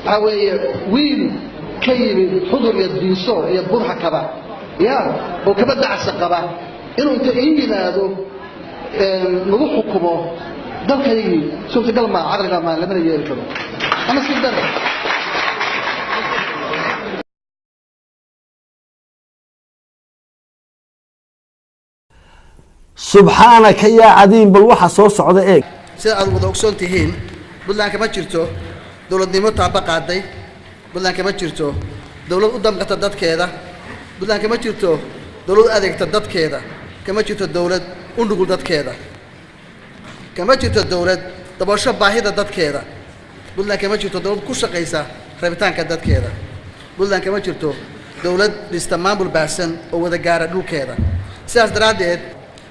حوي وين كيم حضر يدينسو يبرح كبا يا وكبدا عسقبا إنه أنت إنجنا هذا نروح حكمه ده كذي شوف تقول ما عقل ما لما يجي كذا أنا سيدنا سبحانك يا عظيم بالوحى صوص عضائك سأل وضوكسون تهين بدلنا كما جرتو دولة نيمو تعبق عدي بدلنا كما جرتو دولة قدام قتدات كذا بدلنا كما جرتو دولة أديك تدات كذا كما جرتو الدولة ونقول دات كذا كما جرتو الدولة تبغى باهية دات كذا بدلنا كما جرتو دولة كل قيسة ربطان كدات كذا بدلنا كما جرتو دولة الاستمام بالبحثن أو ذا جارد لو كذا ساس دراديت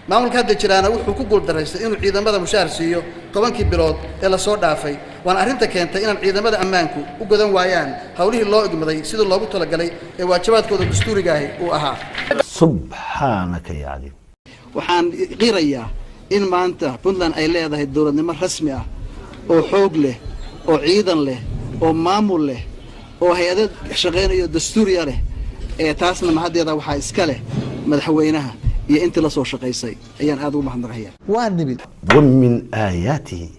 maamul ka jirana wuxuu ku guul daraystay inuu ciidamada mushaar siiyo 10 bilood ee la soo dhaafay waan arinta keentay inaan ciidamada ammaanku u godan waayaan hawlihii loo igmaday sida loogu talagalay ee waajibaadkooda dastuuriga ah uu ahaa subhanaka ya ali waxaan qirayaa in maanta Puntland ay leedahay dawladnimo rasmi ah oo xoog leh oo ciidan leh oo maamul leh oo hay'ado shaqeynaya dastuuri ah leh ee taasna mahadeeda waxa iska leh madaxweynaha iyo inta la soo shaqeysay ayaan aad ugu mahadnaqayaa ومن آياته